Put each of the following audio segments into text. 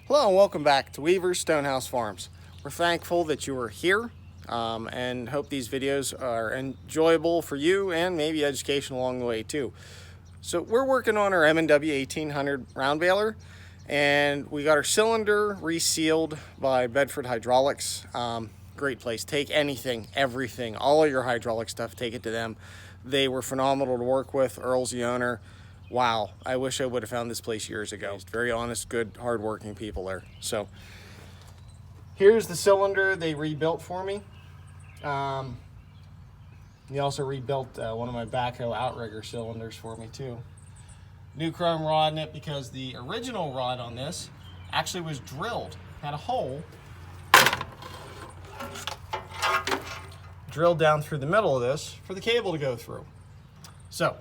Hello and welcome back to Weaver's Stonehouse Farms. We're thankful that you are here and hope these videos are enjoyable for you and maybe educational along the way too. So we're working on our M&W 1800 round baler, and we got our cylinder resealed by Bedford Hydraulics. Great place. Take anything, everything, all of your hydraulic stuff, take it to them. They were phenomenal to work with. Earl's the owner. Wow, I wish I would have found this place years ago. Very honest, good, hardworking people there. So here's the cylinder they rebuilt for me. They also rebuilt one of my backhoe outrigger cylinders for me too. New chrome rod in it because the original rod on this actually was drilled, had a hole drilled down through the middle of this for the cable to go through. So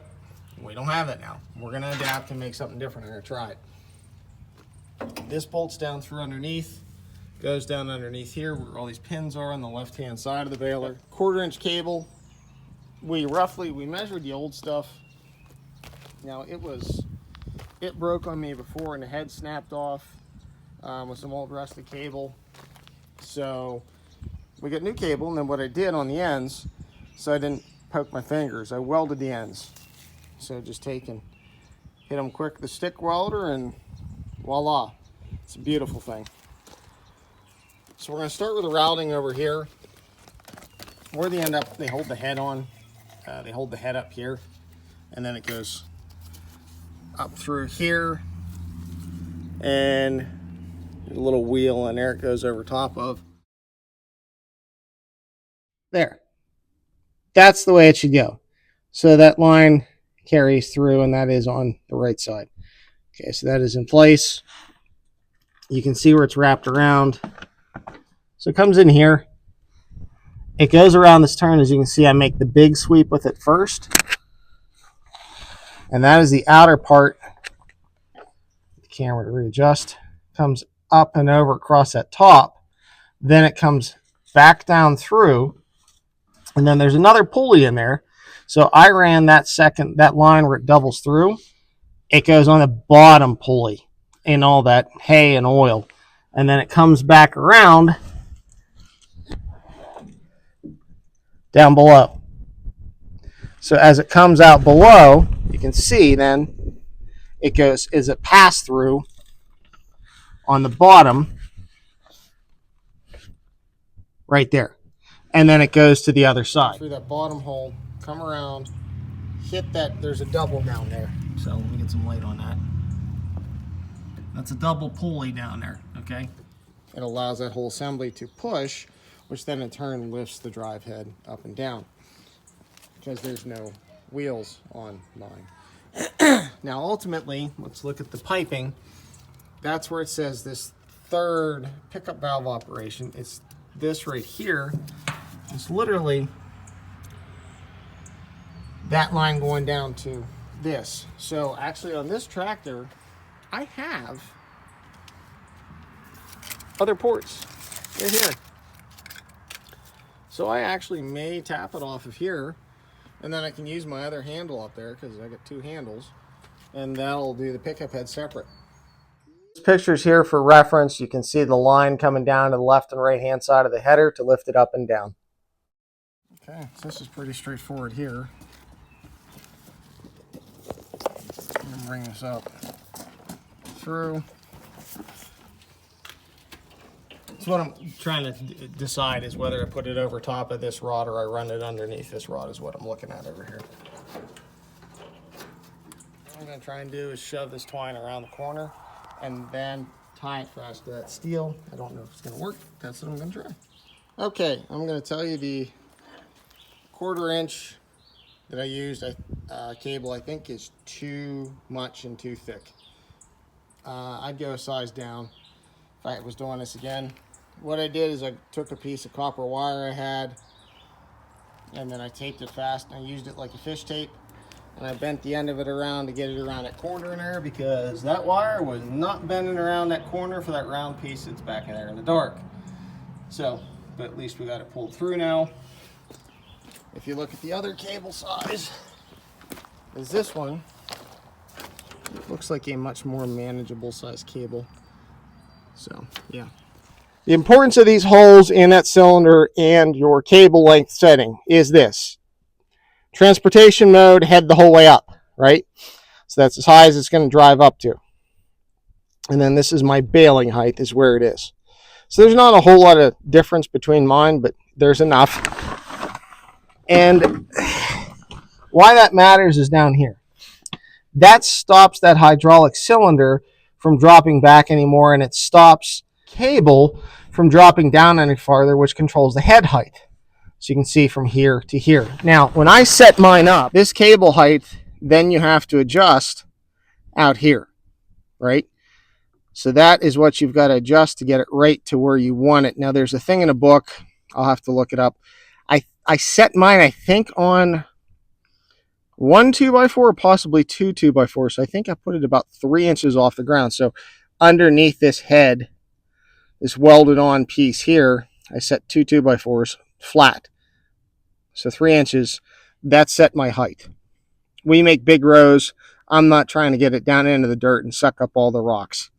we don't have that now. We're gonna adapt and make something different. I'm gonna try it. This bolts down through underneath, goes down underneath here where all these pins are on the left-hand side of the baler. 1/4-inch cable. We measured the old stuff. Now it broke on me before and the head snapped off with some old rusty cable. So we got new cable, and then what I did on the ends, so I didn't poke my fingers, I welded the ends. So just hit them quick with the stick welder and voila, it's a beautiful thing. So we're going to start with the routing over here. Where they end up, they hold the head on. They hold the head up here, and then it goes up through here, and a little wheel, and there it goes over top of. There. That's the way it should go. So that line carries through, and that is on the right side. Okay, so that is in place. You can see where it's wrapped around. So it comes in here. It goes around this turn. As you can see, I make the big sweep with it first. And that is the outer part. The camera to readjust. Comes up and over across that top. Then it comes back down through. And then there's another pulley in there. So I ran that line where it doubles through. It goes on the bottom pulley in all that hay and oil. And then it comes back around down below. So as it comes out below, you can see then it goes is a pass through on the bottom right there. And then it goes to the other side. Through that bottom hole, come around, hit that, there's a double down there. So let me get some light on that. That's a double pulley down there, okay? It allows that whole assembly to push, which then in turn lifts the drive head up and down because there's no wheels on mine. Now ultimately, let's look at the piping. That's where it says this third pickup valve operation. It's this right here. It's literally that line going down to this. So actually on this tractor, I have other ports right here. So I actually may tap it off of here, and then I can use my other handle up there because I got two handles, and that'll do the pickup head separate. This picture's here for reference. You can see the line coming down to the left and right hand side of the header to lift it up and down. Okay, so this is pretty straightforward here. I'm going to bring this up through. So what I'm trying to decide is whether I put it over top of this rod or I run it underneath this rod is what I'm looking at over here. What I'm going to try and do is shove this twine around the corner and then tie it fast to that steel. I don't know if it's going to work. That's what I'm going to try. Okay, I'm going to tell you the 1/4-inch that I used cable I think is too much and too thick. I'd go a size down if I was doing this again. What I did is I took a piece of copper wire I had, and then I taped it fast, and I used it like a fish tape, and I bent the end of it around to get it around that corner in there because that wire was not bending around that corner for that round piece that's back in there in the dark. So, but at least we got it pulled through now. If you look at the other cable size, is this one. It looks like a much more manageable size cable. So, yeah. The importance of these holes in that cylinder and your cable length setting is this. Transportation mode, head the whole way up, right? So that's as high as it's going to drive up to. And then this is my baling height, is where it is. So there's not a whole lot of difference between mine, but there's enough. And why that matters is down here. That stops that hydraulic cylinder from dropping back anymore, and it stops cable from dropping down any farther, which controls the head height. So you can see from here to here. Now, when I set mine up, this cable height, then you have to adjust out here, right? So that is what you've got to adjust to get it right to where you want it. Now, there's a thing in a book. I'll have to look it up. I set mine, I think, on 1 2x4, possibly 2 2x4. So I think I put it about 3 inches off the ground. So underneath this head, this welded on piece here, I set 2 2x4s flat. So 3 inches, that set my height. We make big rows. I'm not trying to get it down into the dirt and suck up all the rocks.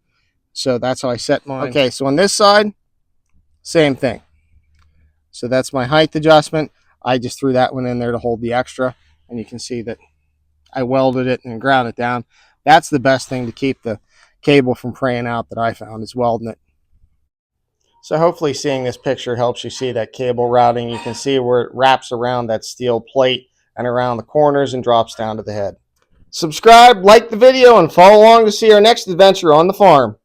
So that's how I set mine. Okay, so on this side, same thing. So that's my height adjustment. I just threw that one in there to hold the extra. And you can see that I welded it and ground it down. That's the best thing to keep the cable from fraying out that I found, is welding it. So hopefully seeing this picture helps you see that cable routing. You can see where it wraps around that steel plate and around the corners and drops down to the head. Subscribe, like the video, and follow along to see our next adventure on the farm.